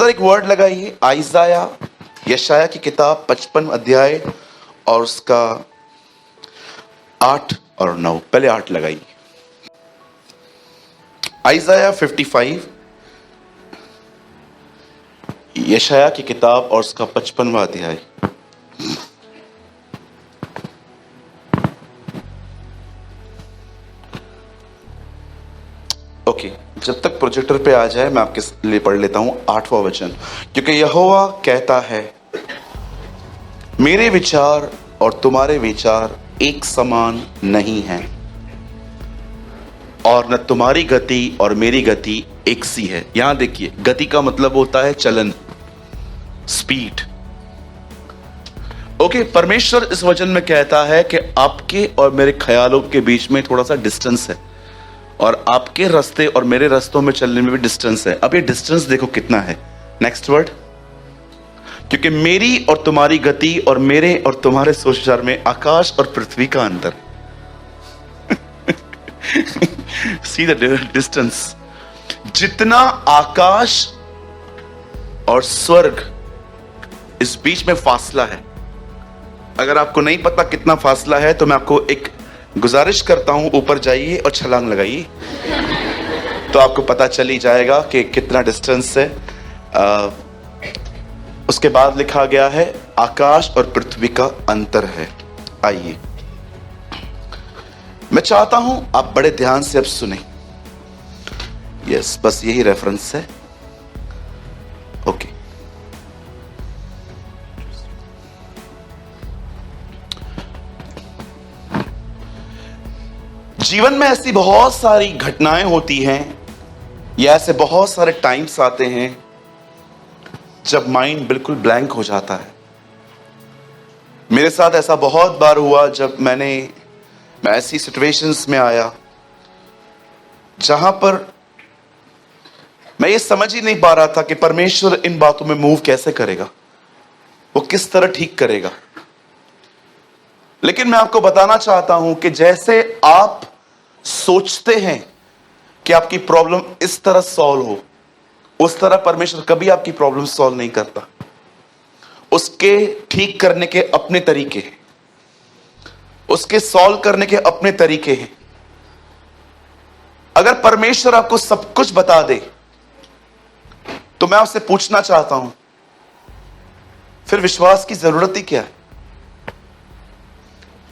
पर एक वर्ड लगाइए, आइजाया, यशाया की किताब 55 अध्याय और उसका 8 और 9। पहले 8 लगाइए। आइजाया 55, यशाया की किताब और उसका 55वां अध्याय। ओके, जब तक प्रोजेक्टर पे आ जाए मैं आपके लिए पढ़ लेता हूं 8वां वचन। क्योंकि यहोवा कहता है, मेरे विचार और तुम्हारे विचार एक समान नहीं हैं, और न तुम्हारी गति और मेरी गति एक सी है। यहां देखिए, गति का मतलब होता है चलन, स्पीड। ओके, परमेश्वर इस वचन में कहता है कि आपके और मेरे ख्यालों के बीच में थोड़ा सा डिस्टेंस है, और आपके रास्ते और मेरे रास्तों में चलने में भी डिस्टेंस है। अब ये डिस्टेंस देखो कितना है। नेक्स्ट वर्ड, क्योंकि मेरी और तुम्हारी गति और मेरे और तुम्हारे सोच विचार में आकाश और पृथ्वी का अंतर। See the distance. जितना आकाश और स्वर्ग, इस बीच में फासला है। अगर आपको नहीं पता कितना फासला है तो मैं आपको एक गुजारिश करता हूं, ऊपर जाइए और छलांग लगाइए, तो आपको पता चल ही जाएगा कि कितना डिस्टेंस है। उसके बाद लिखा गया है आकाश और पृथ्वी का अंतर है। आइए, मैं चाहता हूं आप बड़े ध्यान से अब सुने। यस, बस यही रेफरेंस है। ओके, जीवन में ऐसी बहुत सारी घटनाएं होती हैं, या ऐसे बहुत सारे टाइम्स आते हैं जब माइंड बिल्कुल ब्लैंक हो जाता है। मेरे साथ ऐसा बहुत बार हुआ जब मैं ऐसी सिचुएशंस में आया जहां पर मैं ये समझ ही नहीं पा रहा था कि परमेश्वर इन बातों में मूव कैसे करेगा, वो किस तरह ठीक करेगा। लेकिन मैं आपको बताना चाहता हूं कि जैसे आप सोचते हैं कि आपकी प्रॉब्लम इस तरह सॉल्व हो, उस तरह परमेश्वर कभी आपकी प्रॉब्लम सॉल्व नहीं करता। उसके ठीक करने के अपने तरीके हैं, उसके सॉल्व करने के अपने तरीके हैं। अगर परमेश्वर आपको सब कुछ बता दे तो मैं आपसे पूछना चाहता हूं, फिर विश्वास की जरूरत ही क्या है?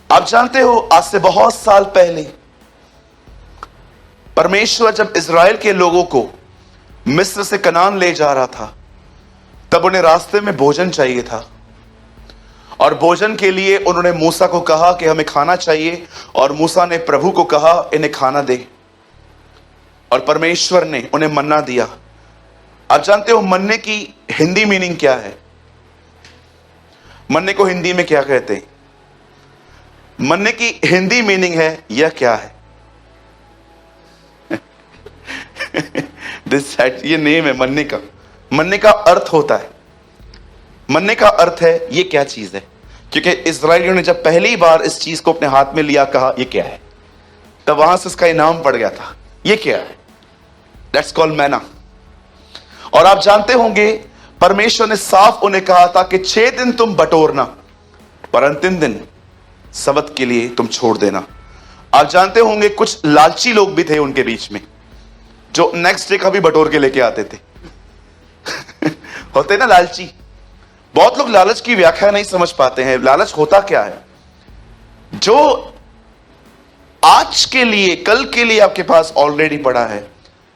आप जानते हो, आज से बहुत साल पहले परमेश्वर जब इज़राइल के लोगों को मिस्र से कनान ले जा रहा था, तब उन्हें रास्ते में भोजन चाहिए था, और भोजन के लिए उन्होंने मूसा को कहा कि हमें खाना चाहिए, और मूसा ने प्रभु को कहा इन्हें खाना दे, और परमेश्वर ने उन्हें मन्ना दिया। आप जानते हो मन्ने की हिंदी मीनिंग क्या है? मन्ने को हिंदी में क्या कहते हैं? मन्ने की हिंदी मीनिंग है, यह क्या है? ये नेम है मन्ने का। मन्ने का अर्थ होता है, मन्ने का अर्थ है ये क्या चीज है। क्योंकि इस्राएलियों ने जब पहली बार इस चीज को अपने हाथ में लिया, कहा ये क्या है, तब वहां से इसका इनाम पड़ गया था, ये क्या है, दैट्स कॉल्ड मैना। और आप जानते होंगे परमेश्वर ने साफ उन्हें कहा था कि 6 दिन तुम बटोरना, पर अंतिम दिन सबत के लिए तुम छोड़ देना। आप जानते होंगे कुछ लालची लोग भी थे उनके बीच में, जो नेक्स्ट डे का भी बटोर के लेके आते थे। होते ना लालची। बहुत लोग लालच की व्याख्या नहीं समझ पाते हैं। लालच होता क्या है? जो आज के लिए, कल के लिए आपके पास ऑलरेडी पड़ा है,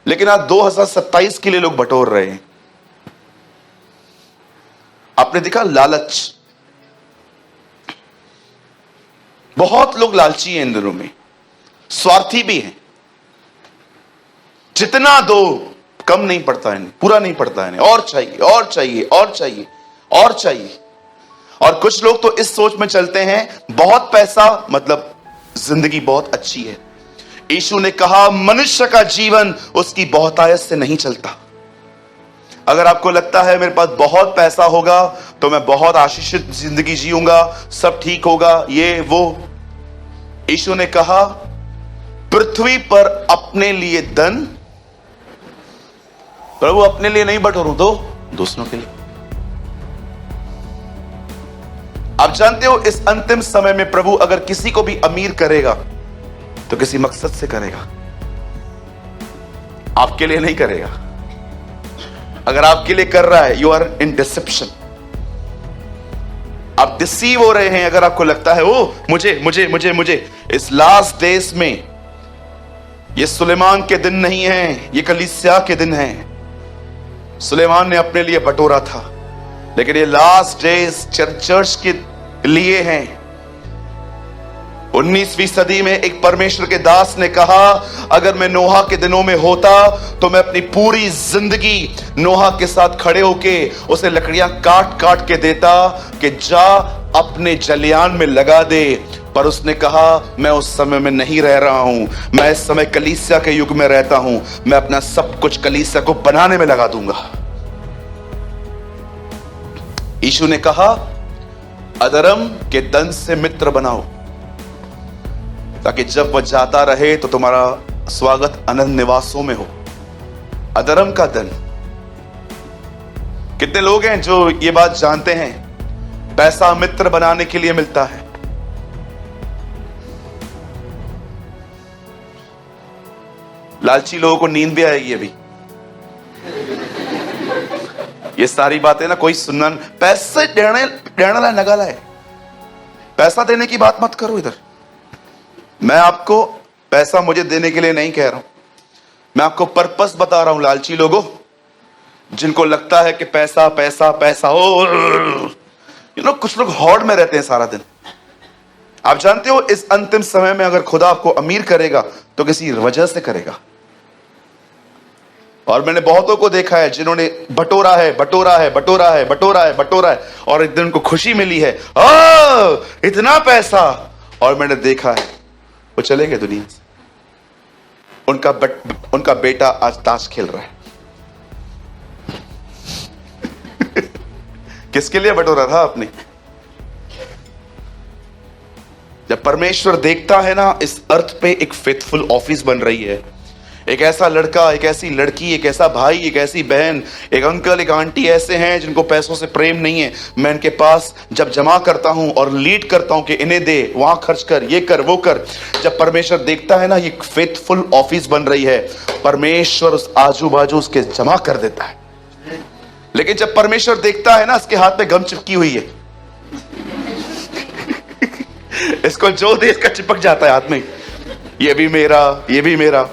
लेकिन आज 2027 के लिए लोग बटोर रहे हैं। आपने देखा लालच, बहुत लोग लालची हैं इन दिनों में, स्वार्थी भी हैं। जितना दो कम नहीं पड़ता इन्हें, पूरा नहीं पड़ता इन्हें, और चाहिए और चाहिए और चाहिए और चाहिए। और कुछ लोग तो इस सोच में चलते हैं बहुत पैसा मतलब जिंदगी बहुत अच्छी है। यीशु ने कहा मनुष्य का जीवन उसकी बहुतायत से नहीं चलता। अगर आपको लगता है मेरे पास बहुत पैसा होगा तो मैं बहुत आशीषित जिंदगी जीऊंगा, सब ठीक होगा, ये वो, यीशु ने कहा पृथ्वी पर अपने लिए धन, प्रभु अपने लिए नहीं बटोरूं तो दूसरों के लिए। आप जानते हो इस अंतिम समय में प्रभु अगर किसी को भी अमीर करेगा तो किसी मकसद से करेगा, आपके लिए नहीं करेगा। अगर आपके लिए कर रहा है, यू आर इन डिसेप्शन, आप डिसीव हो रहे हैं। अगर आपको लगता है ओ मुझे मुझे मुझे मुझे इस लास्ट डेज में, ये सुलेमान के दिन नहीं है, ये कलीसिया के दिन है। सुलेमान ने अपने लिए बटोरा था, लेकिन ये लास्ट डेज चर्च के लिए हैं। 19वीं सदी में एक परमेश्वर के दास ने कहा, अगर मैं नोहा के दिनों में होता तो मैं अपनी पूरी जिंदगी नोहा के साथ खड़े होके उसे लकड़ियां काट काट के देता कि जा अपने जलियान में लगा दे। पर उसने कहा मैं उस समय में नहीं रह रहा हूं, मैं इस समय कलीसिया के युग में रहता हूं, मैं अपना सब कुछ कलीसिया को बनाने में लगा दूंगा। यीशु ने कहा अधर्म के धन से मित्र बनाओ, ताकि जब वह जाता रहे तो तुम्हारा स्वागत अनंत निवासों में हो। अधर्म का धन, कितने लोग हैं जो ये बात जानते हैं, पैसा मित्र बनाने के लिए मिलता है। लालची लोगों को नींद भी आएगी अभी। ये सारी बातें ना कोई सुनना, पैसे देने नगाला है, पैसा देने की बात मत करो इधर। मैं आपको पैसा मुझे देने के लिए नहीं कह रहा हूं, मैं आपको पर्पस बता रहा हूं। लालची लोगों, जिनको लगता है कि पैसा पैसा पैसा हो, कुछ लोग हौड़ में रहते हैं सारा दिन। आप जानते हो इस अंतिम समय में अगर खुदा आपको अमीर करेगा तो किसी वजह से करेगा। और मैंने बहुतों को देखा है जिन्होंने बटोरा है बटोरा है बटोरा है बटोरा है बटोरा है, और एक दिन उनको खुशी मिली है, इतना पैसा, और मैंने देखा है वो चले गए दुनिया से। उनका बेटा आज ताश खेल रहा है। किसके लिए बटोरा था आपने? जब परमेश्वर देखता है ना, इस अर्थ पे एक फेथफुल ऑफिस बन रही है। एक ऐसा लड़का, एक ऐसी लड़की, एक ऐसा भाई, एक ऐसी बहन, एक अंकल, एक आंटी ऐसे हैं जिनको पैसों से प्रेम नहीं है। मैं इनके पास जब जमा करता हूं और लीड करता हूं कि इन्हें दे, वहां खर्च कर, ये कर, वो कर। जब परमेश्वर देखता है ना, ये फेथफुल ऑफिस बन रही है, परमेश्वर उस आजू बाजू उसके जमा कर देता है। लेकिन जब परमेश्वर देखता है ना, इसके हाथ में गम चिपकी हुई है, इसको जो दे इसका चिपक जाता है हाथ में, ये भी मेरा, ये भी मेरा।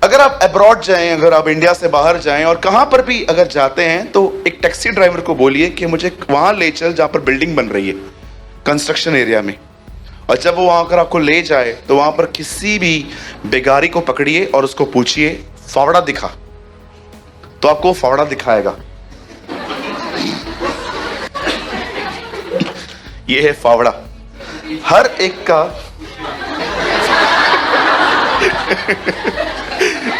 अगर आप अब्रॉड जाएं, अगर आप इंडिया से बाहर जाएं और कहां पर भी अगर जाते हैं, तो एक टैक्सी ड्राइवर को बोलिए कि मुझे वहां ले चल जहां पर बिल्डिंग बन रही है, कंस्ट्रक्शन एरिया में। और जब वो वहां अगर आपको ले जाए तो वहां पर किसी भी बेगारी को पकड़िए और उसको पूछिए फावड़ा दिखा, तो आपको फावड़ा दिखाएगा। ये है फावड़ा। हर एक का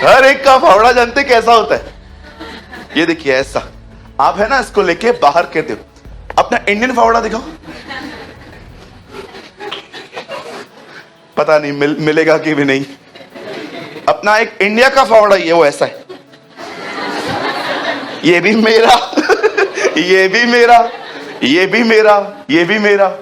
हर एक का फावड़ा जानते कैसा होता है? ये देखिए ऐसा। आप है ना, इसको लेके बाहर कहते हो अपना इंडियन फावड़ा दिखाओ, पता नहीं मिलेगा कि भी नहीं। अपना एक इंडिया का फावड़ा ही है, वो ऐसा है, ये भी मेरा, ये भी मेरा, ये भी मेरा, ये भी मेरा।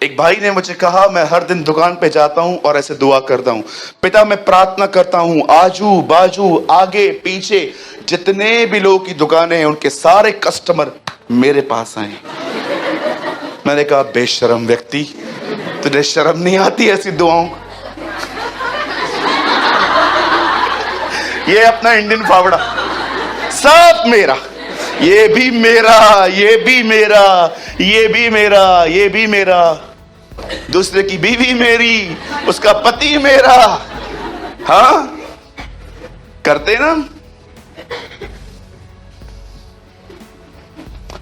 एक भाई ने मुझे कहा, मैं हर दिन दुकान पे जाता हूं और ऐसे दुआ करता हूं, पिता मैं प्रार्थना करता हूं आजू बाजू आगे पीछे जितने भी लोगों की दुकानें हैं उनके सारे कस्टमर मेरे पास आए। मैंने कहा बेशरम व्यक्ति, तुझे शर्म नहीं आती ऐसी दुआओं? ये अपना इंडियन फावड़ा, सब मेरा, ये भी मेरा, ये भी मेरा, ये भी मेरा, ये भी मेरा। दूसरे की बीवी मेरी, उसका पति मेरा। हाँ करते ना,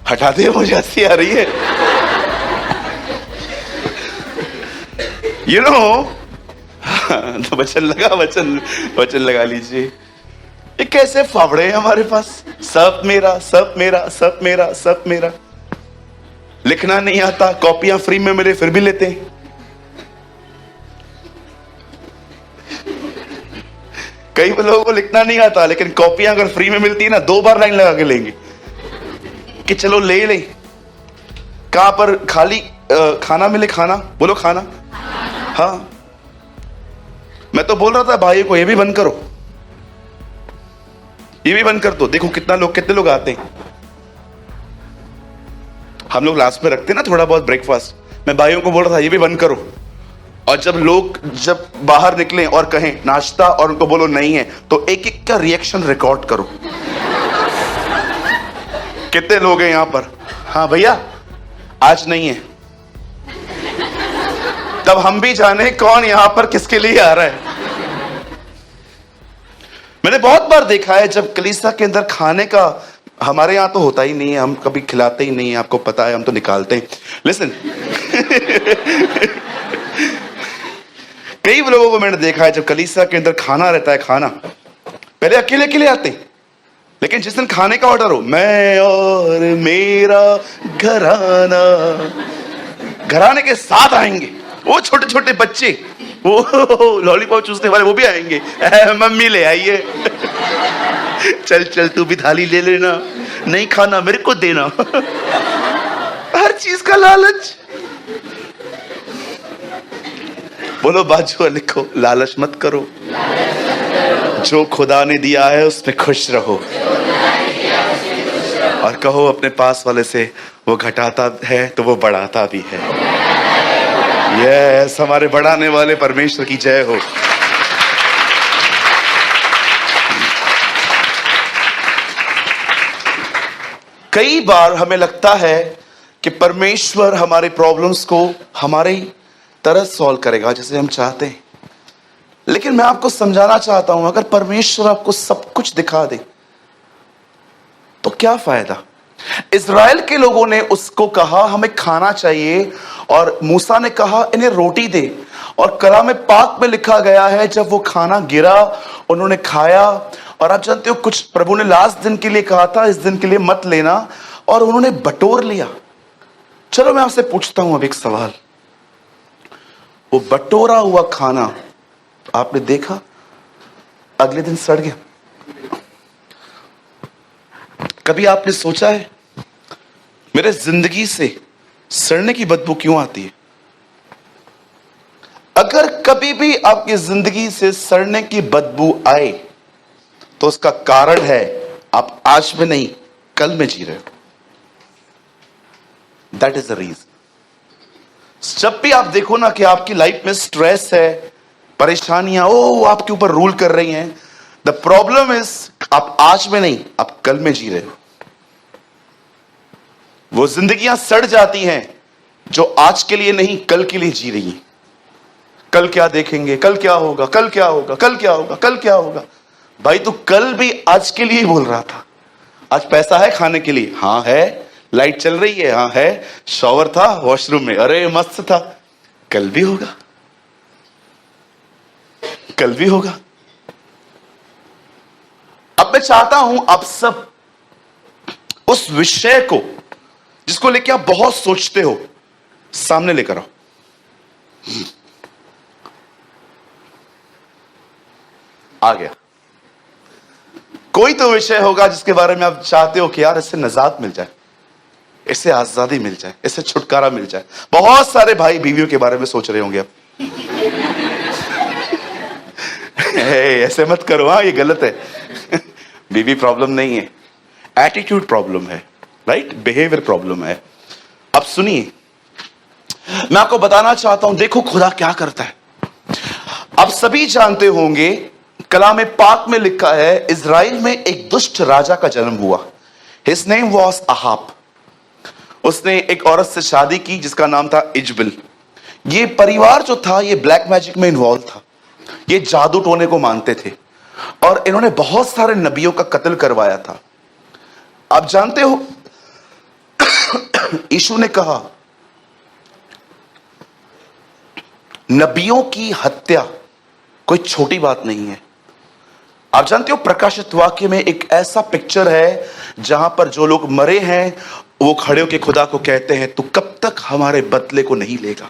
हटा दे, मुझे हंसी आ रही है। तो वचन लगा लीजिए। ये कैसे फावड़े हैं हमारे पास, सब मेरा, सब मेरा, सब मेरा, सब मेरा। लिखना नहीं आता, कॉपियां फ्री में मिले फिर भी लेते हैं। कई लोगों को लिखना नहीं आता, लेकिन कॉपियां अगर फ्री में मिलती है ना, 2 बार लाइन लगा के लेंगे कि चलो ले ले। कहां पर खाली खाना मिले, खाना बोलो, खाना। हाँ, मैं तो बोल रहा था भाई को, ये भी बंद करो, ये भी बंद कर दो। देखो कितने लोग आते हैं। हम लोग लास्ट में रखते हैं ना थोड़ा बहुत ब्रेकफास्ट। मैं भाइयों को बोल रहा था ये भी बंद करो। और जब बाहर निकलें और कहें नाश्ता और उनको बोलो नहीं है, तो एक एक का रिएक्शन रिकॉर्ड करो। कितने लोग हैं यहां पर? हाँ भैया आज नहीं है। तब हम भी जाने कौन यहां पर किसके लिए आ रहा है। मैंने बहुत बार देखा है जब कलीसिया के अंदर खाने का, हमारे यहां तो होता ही नहीं है, हम कभी खिलाते ही नहीं है, आपको पता है, हम तो निकालते हैं। लिसन कई लोगों को मैंने देखा है जब कलीसिया के अंदर खाना रहता है, खाना पहले अकेले अकेले आते हैं, लेकिन जिस दिन खाने का ऑर्डर हो, मैं और मेरा घराना, घराने के साथ आएंगे। वो छोटे छोटे बच्चे, वो लॉलीपॉप चूसने वाले, वो भी आएंगे। मम्मी ले आइए, चल चल तू भी थाली ले लेना, नहीं खाना मेरे को देना। हर चीज का लालच। बोलो बाजू लिखो, लालच मत करो। जो खुदा ने दिया है उसमें खुश रहो, और कहो अपने पास वाले से, वो घटाता है तो वो बढ़ाता भी है। यस, हमारे बढ़ाने वाले परमेश्वर की जय हो। कई बार हमें लगता है कि परमेश्वर हमारे प्रॉब्लम्स को हमारे तरह सॉल्व करेगा जैसे हम चाहते हैं, लेकिन मैं आपको समझाना चाहता हूं, अगर परमेश्वर आपको सब कुछ दिखा दे तो क्या फायदा। इज़राइल के लोगों ने उसको कहा हमें खाना चाहिए, और मूसा ने कहा इन्हें रोटी दे, और कलाम पाक में लिखा गया है जब वो खाना गिरा उन्होंने खाया। और आप जानते हो कुछ प्रभु ने लास्ट दिन के लिए कहा था, इस दिन के लिए मत लेना, और उन्होंने बटोर लिया। चलो मैं आपसे पूछता हूं अब एक सवाल, वो बटोरा हुआ खाना आपने देखा अगले दिन सड़ गया? कभी आपने सोचा है मेरे जिंदगी से सड़ने की बदबू क्यों आती है? अगर कभी भी आपकी जिंदगी से सड़ने की बदबू आए तो उसका कारण है आप आज में नहीं कल में जी रहे हो। That is the reason. जब भी आप देखो ना कि आपकी लाइफ में स्ट्रेस है, परेशानियां आपके ऊपर रूल कर रही हैं, द प्रॉब्लम इज आप आज में नहीं आप कल में जी रहे हो। वो जिंदगियां सड़ जाती हैं जो आज के लिए नहीं कल के लिए जी रही हैं। कल क्या देखेंगे, कल क्या होगा, कल क्या होगा, कल क्या होगा, कल क्या होगा। भाई तू कल भी आज के लिए बोल रहा था। आज पैसा है खाने के लिए, हाँ है। लाइट चल रही है, हाँ है। शॉवर था वॉशरूम में, अरे मस्त था। कल भी होगा, कल भी होगा। अब मैं चाहता हूं आप सब उस विषय को जिसको लेके आप बहुत सोचते हो सामने लेकर आओ। आ गया। कोई तो विषय होगा जिसके बारे में आप चाहते हो कि यार इससे निजात मिल जाए, इससे आजादी मिल जाए, इससे छुटकारा मिल जाए। बहुत सारे भाई बीवियों के बारे में सोच रहे होंगे अब। ऐसे मत करो, हाँ ये गलत है। बीवी प्रॉब्लम नहीं है, एटीट्यूड प्रॉब्लम है, राइट, बिहेवियर प्रॉब्लम है। अब सुनिए, मैं आपको बताना चाहता हूं, देखो खुदा क्या करता है। आप सभी जानते होंगे कलाम पाक में लिखा है इज़राइल में एक दुष्ट राजा का जन्म हुआ। His name was Ahab. उसने एक औरत से शादी की जिसका नाम था इजबेल। ये परिवार जो था ये ब्लैक मैजिक में इन्वॉल्व था, ये जादू टोने को मानते थे, और इन्होंने बहुत सारे नबियों का कत्ल करवाया था। आप जानते हो यीशु ने कहा नबियों की हत्या कोई छोटी बात नहीं है। आप जानते हो प्रकाशित वाक्य में एक ऐसा पिक्चर है जहां पर जो लोग मरे हैं वो खड़े होकर खुदा को कहते हैं तू कब तक हमारे बदले को नहीं लेगा,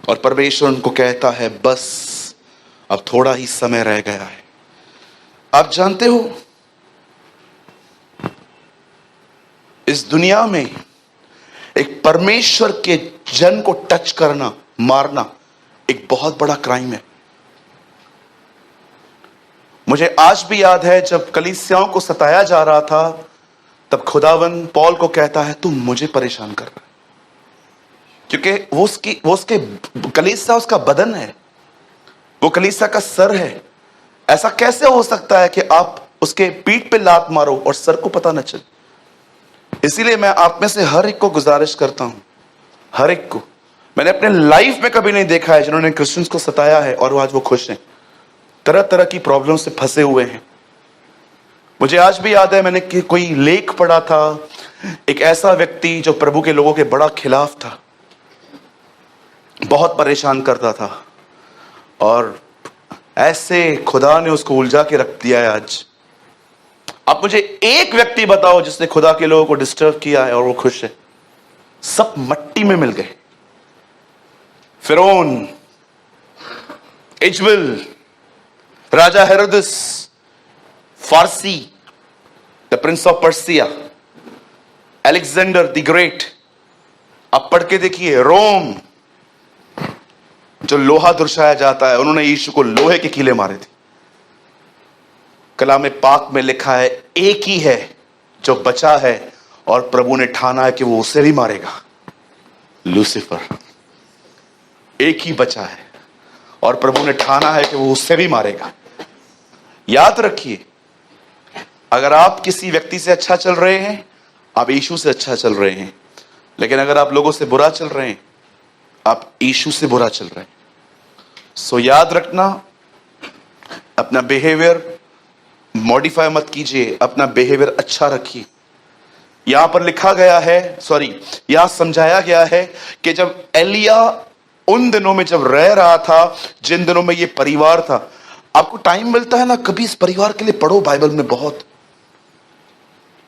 और परमेश्वर उनको कहता है बस अब थोड़ा ही समय रह गया है। आप जानते हो, इस दुनिया में एक परमेश्वर के जन को टच करना, मारना एक बहुत बड़ा क्राइम है। मुझे आज भी याद है जब कलीसियाओं को सताया जा रहा था, तब खुदावन पौल को कहता है तू मुझे परेशान कर रहा है, क्योंकि वो उसके कलीसिया उसका बदन है, वो कलीसिया का सर है। ऐसा कैसे हो सकता है कि आप उसके पीठ पे लात मारो और सर को पता न चले? इसीलिए मैं आप में से हर एक को गुजारिश करता हूं, हर एक को, मैंने अपने लाइफ में कभी नहीं देखा है जिन्होंने क्रिश्चियंस को सताया है और आज वो खुश हैं, तरह तरह की प्रॉब्लम से फंसे हुए हैं। मुझे आज भी याद है, मैंने कोई लेख पढ़ा था, एक ऐसा व्यक्ति जो प्रभु के लोगों के बड़ा खिलाफ था, बहुत परेशान करता था, और ऐसे खुदा ने उसको उलझा के रख दिया है। आज आप मुझे एक व्यक्ति बताओ जिसने खुदा के लोगों को डिस्टर्ब किया है और वो खुश है? सब मट्टी में मिल गए। फिरौन, इजबेल, राजा हेरोदेस, फारसी, the prince of Persia, Alexander the great, आप पढ़ के देखिए, रोम जो लोहा दुर्शाया जाता है, उन्होंने यीशु को लोहे के कीले मारे थे। कलाम पाक में लिखा है एक ही है जो बचा है और प्रभु ने ठाना है कि वो उसे भी मारेगा, लूसीफर। एक ही बचा है और प्रभु ने ठाना है कि वो उससे भी मारेगा। याद रखिए, अगर आप किसी व्यक्ति से अच्छा चल रहे हैं, आप यीशु से अच्छा चल रहे हैं, लेकिन अगर आप लोगों से बुरा चल रहे हैं, आप यीशु से बुरा चल रहे हैं। सो याद रखना, अपना बिहेवियर मॉडिफाई मत कीजिए, अपना बिहेवियर अच्छा रखिए। यहां पर लिखा गया है, यहां समझाया गया है कि जब एलिया उन दिनों में जब रह रहा था, जिन दिनों में ये परिवार था, आपको टाइम मिलता है ना, कभी इस परिवार के लिए पढ़ो बाइबल में। बहुत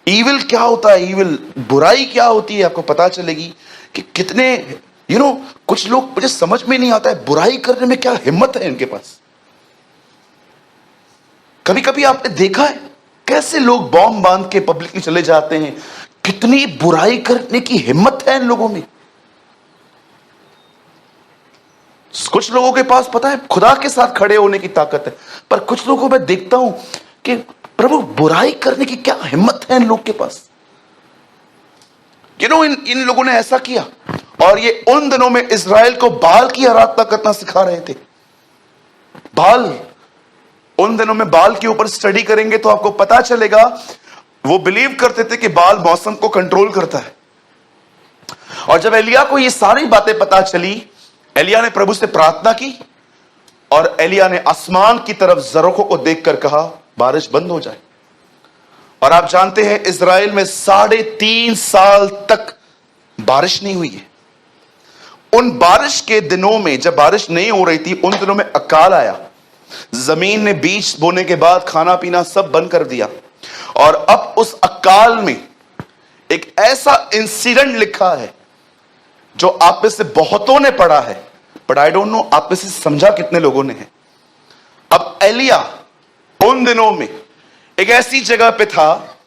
ईविल क्या होता है, ईविल बुराई क्या होती है, आपको पता चलेगी कि कितने कुछ लोग, मुझे समझ में नहीं आता है बुराई करने में क्या हिम्मत है इनके पास। कभी कभी आपने देखा है कैसे लोग बॉम्ब बांध के पब्लिकली चले जाते हैं, कितनी बुराई करने की हिम्मत है इन लोगों में। कुछ लोगों के पास पता है खुदा के साथ खड़े होने की ताकत है, पर कुछ लोगों को मैं देखता हूं कि प्रभु बुराई करने की क्या हिम्मत है इन लोग के पास। इन लोगों ने ऐसा किया, और ये उन दिनों में इजराइल को बाल की आराधना करना सिखा रहे थे। बाल, उन दिनों में बाल के ऊपर स्टडी करेंगे तो आपको पता चलेगा, वो बिलीव करते थे कि बाल मौसम को कंट्रोल करता है। और जब एलिया को ये सारी बातें पता चली, एलिया ने प्रभु से प्रार्थना की, और एलिया ने आसमान की तरफ जरोखों को देखकर कहा बारिश बंद हो जाए। और आप जानते हैं इजराइल में 3.5 साल तक बारिश नहीं हुई है। उन बारिश के दिनों में, जब बारिश नहीं हो रही थी, उन दिनों में अकाल आया। जमीन ने बीज बोने के बाद खाना पीना सब बंद कर दिया। और अब उस अकाल में एक ऐसा इंसिडेंट लिखा है जो आप में से बहुतों ने पढ़ा है, बट आई डोंट नो आप में से समझा कितने लोगों ने है। अब एलिया उन दिनों में एक ऐसी जगह पे था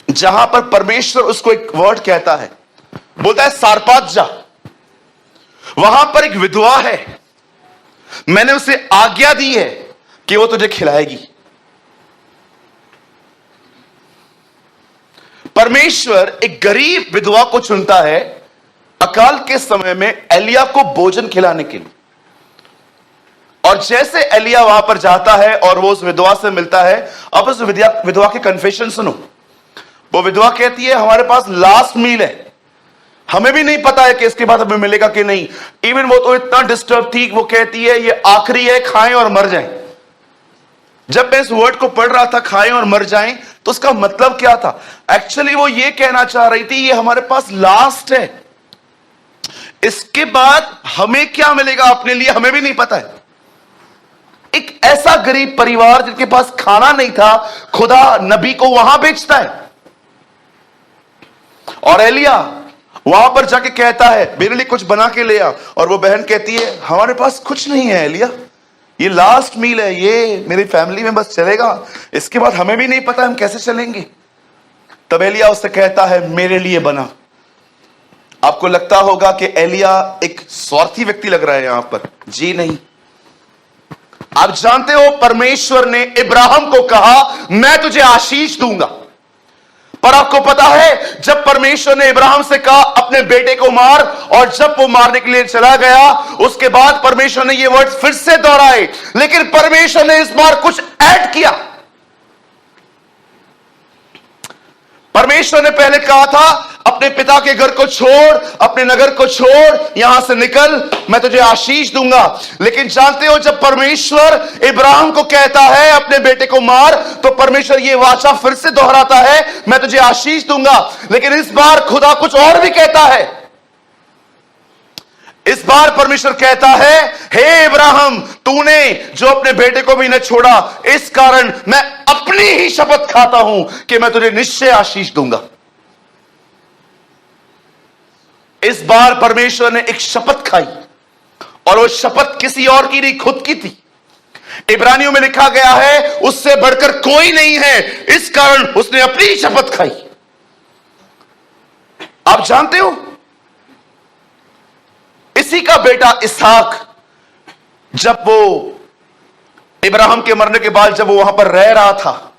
जहां पर परमेश्वर उसको एक वर्ड कहता है, बोलता है सारपात जा, वहां पर एक विधवा है, मैंने उसे आज्ञा दी है कि वो तुझे खिलाएगी। परमेश्वर एक गरीब विधवा को चुनता है अकाल के समय में एलिया को भोजन खिलाने के लिए। और जैसे एलिया वहां पर जाता है और वो उस विधवा से मिलता है, अब उस विधवा के कन्फेशन सुनो। वो विधवा कहती है हमारे पास लास्ट मील है, हमें भी नहीं पता है कि इसके बाद हमें मिलेगा कि नहीं। इवन वो तो इतना डिस्टर्ब थी, वो कहती है ये आखिरी है, खाएं और मर जाएं। जब मैं इस वर्ड को पढ़ रहा था, खाएं और मर जाएं, तो उसका मतलब क्या था? एक्चुअली वो ये कहना चाह रही थी ये हमारे पास लास्ट है, इसके बाद हमें क्या मिलेगा अपने लिए हमें भी नहीं पता है। एक ऐसा गरीब परिवार जिनके पास खाना नहीं था, खुदा नबी को वहां भेजता है, और एलिया वहां पर जाके कहता है मेरे लिए कुछ बना के ले आ। और वो बहन कहती है हमारे पास कुछ नहीं है एलिया, ये लास्ट मील है, ये मेरी फैमिली में बस चलेगा, इसके बाद हमें भी नहीं पता हम कैसे चलेंगे। तब एलिया उससे कहता है मेरे लिए बना। आपको लगता होगा कि एलिया एक स्वार्थी व्यक्ति लग रहा है यहां पर, जी नहीं। आप जानते हो परमेश्वर ने इब्राहिम को कहा मैं तुझे आशीष दूंगा, पर आपको पता है जब परमेश्वर ने इब्राहिम से कहा अपने बेटे को मार, और जब वो मारने के लिए चला गया उसके बाद परमेश्वर ने ये वर्ड फिर से दोहराए, लेकिन परमेश्वर ने इस बार कुछ ऐड किया। परमेश्वर ने पहले कहा था अपने पिता के घर को छोड़, अपने नगर को छोड़, यहां से निकल, मैं तुझे आशीष दूंगा। लेकिन जानते हो जब परमेश्वर इब्राहिम को कहता है अपने बेटे को मार, तो परमेश्वर ये वाचा फिर से दोहराता है मैं तुझे आशीष दूंगा। लेकिन इस बार खुदा कुछ और भी कहता है। इस बार परमेश्वर कहता है हे इब्राहिम, तूने जो अपने बेटे को भी न छोड़ा, इस कारण मैं अपनी ही शपथ खाता हूं कि मैं तुझे निश्चय आशीष दूंगा। इस बार परमेश्वर ने एक शपथ खाई, और वो शपथ किसी और की नहीं, खुद की थी। इब्रानियों में लिखा गया है उससे बढ़कर कोई नहीं है, इस कारण उसने अपनी ही शपथ खाई। आप जानते हो इसी का बेटा इसहाक, जब वो इब्राहिम के मरने के बाद जब वो वहां पर रह रहा था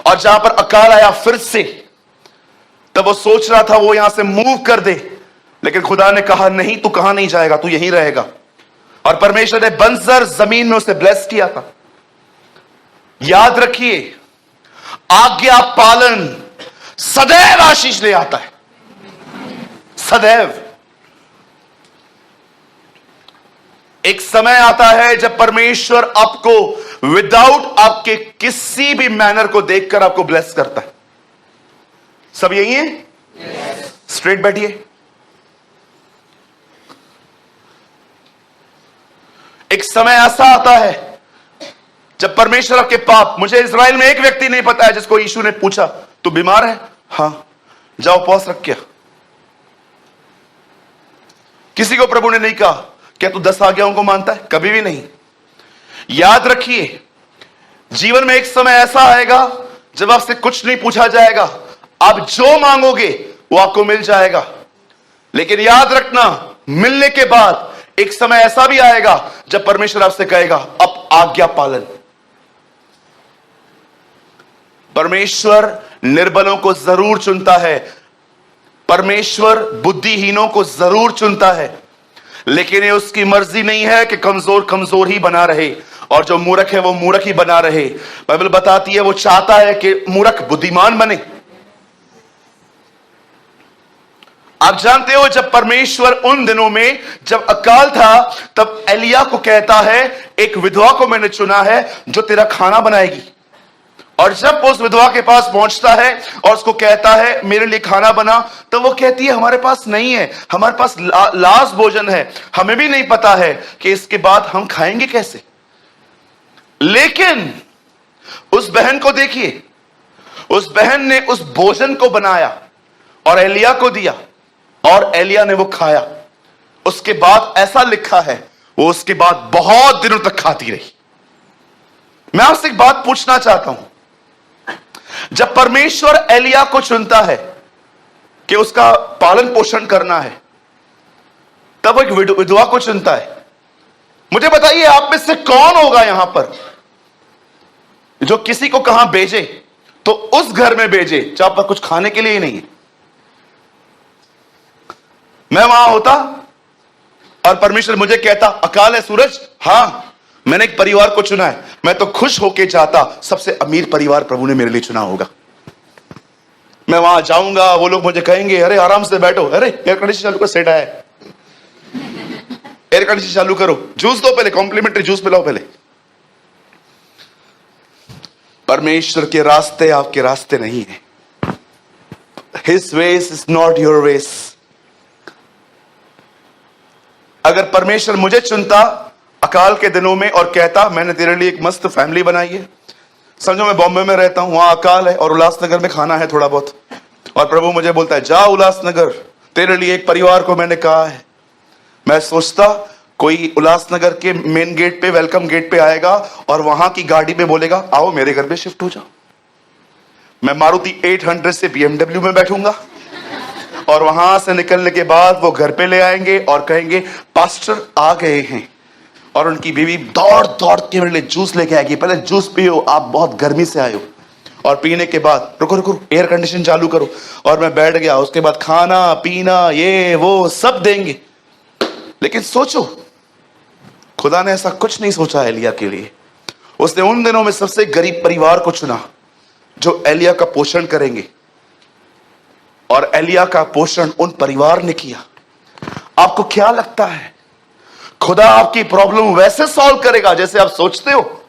और जहां पर अकाल आया फिर से, तब वो सोच रहा था वो यहां से मूव कर दे, लेकिन खुदा ने कहा नहीं, तू कहां नहीं जाएगा, तू यहीं रहेगा। और परमेश्वर ने बंजर जमीन में उसे ब्लेस किया था। याद रखिए आज्ञा पालन सदैव आशीष ले आता है, सदैव। एक समय आता है जब परमेश्वर आपको विदाउट आपके किसी भी मैनर को देखकर आपको ब्लेस करता है। सब यही है? स्ट्रेट बैठिए। एक समय ऐसा आता है जब परमेश्वर आपके पाप, मुझे इजराइल में एक व्यक्ति नहीं पता है जिसको यीशु ने पूछा तू बीमार है? हां, जाओ उपवास रख क्या। किसी को प्रभु ने नहीं कहा क्या तू 10 आज्ञाओं को मानता है? कभी भी नहीं। याद रखिए जीवन में एक समय ऐसा आएगा जब आपसे कुछ नहीं पूछा जाएगा, आप जो मांगोगे वो आपको मिल जाएगा। लेकिन याद रखना मिलने के बाद एक समय ऐसा भी आएगा जब परमेश्वर आपसे कहेगा अब आज्ञा पालन। परमेश्वर निर्बलों को जरूर चुनता है, परमेश्वर बुद्धिहीनों को जरूर चुनता है, लेकिन ये उसकी मर्जी नहीं है कि कमजोर कमजोर ही बना रहे और जो मूर्ख है वो मूर्ख ही बना रहे। बाइबल बताती है वो चाहता है कि मूर्ख बुद्धिमान बने। आप जानते हो जब परमेश्वर उन दिनों में जब अकाल था तब एलिया को कहता है एक विधवा को मैंने चुना है जो तेरा खाना बनाएगी। और जब वो उस विधवा के पास पहुंचता है और उसको कहता है मेरे लिए खाना बना, तो वो कहती है हमारे पास नहीं है, हमारे पास लाश भोजन है, हमें भी नहीं पता है कि इसके बाद हम खाएंगे कैसे। लेकिन उस बहन को देखिए, उस बहन ने उस भोजन को बनाया और एलिया को दिया और एलिया ने वो खाया। उसके बाद ऐसा लिखा है वो उसके बाद बहुत दिनों तक खाती रही। मैं आपसे एक बात पूछना चाहता हूं, जब परमेश्वर एलिया को चुनता है कि उसका पालन पोषण करना है, तब एक विधवा को चुनता है। मुझे बताइए आप में से कौन होगा यहां पर जो किसी को कहां भेजे तो उस घर में भेजे जहां पर कुछ खाने के लिए ही नहीं है। मैं वहां होता और परमेश्वर मुझे कहता अकाल है सूरज, हां मैंने एक परिवार को चुना है, मैं तो खुश होके जाता सबसे अमीर परिवार प्रभु ने मेरे लिए चुना होगा। मैं वहां जाऊंगा, वो लोग मुझे कहेंगे अरे आराम से बैठो, अरे एयर कंडीशन चालू कर, सेट आया है, एयर कंडीशन चालू करो, जूस दो पहले, कॉम्प्लीमेंट्री जूस पिलाओ पहले। परमेश्वर के रास्ते आपके रास्ते नहीं है। His ways is not your ways। अगर परमेश्वर मुझे चुनता अकाल के दिनों में और कहता मैंने तेरे लिए एक मस्त फैमिली बनाई है, समझो मैं बॉम्बे में रहता हूं, वहां अकाल है और उल्लासनगर में खाना है थोड़ा बहुत, और प्रभु मुझे बोलता है जा उल्लासनगर, तेरे लिए एक परिवार को मैंने कहा है, मैं सोचता कोई उल्लासनगर के मेन गेट पे, वेलकम गेट पे आएगा और वहां की गाड़ी में बोलेगा आओ मेरे घर पे शिफ्ट हो जाओ। मैं मारुति 800 से BMW में बैठूंगा और वहां से निकलने के बाद वो घर पे ले आएंगे और कहेंगे पास्टर आ गए हैं। और उनकी बीवी दौड़ दौड़ के मेरे लिए जूस लेके आएगी, पहले जूस पियो, आप बहुत गर्मी से आए हो। और पीने के बाद रुको रुको एयर कंडीशन चालू करो, और मैं बैठ गया। उसके बाद खाना पीना ये वो सब देंगे। लेकिन सोचो, खुदा ने ऐसा कुछ नहीं सोचा एलिया के लिए। उसने उन दिनों में सबसे गरीब परिवार को चुना जो एलिया का पोषण करेंगे, और एलिया का पोषण उन परिवार ने किया। आपको क्या लगता है खुदा आपकी प्रॉब्लम वैसे सॉल्व करेगा जैसे आप सोचते हो?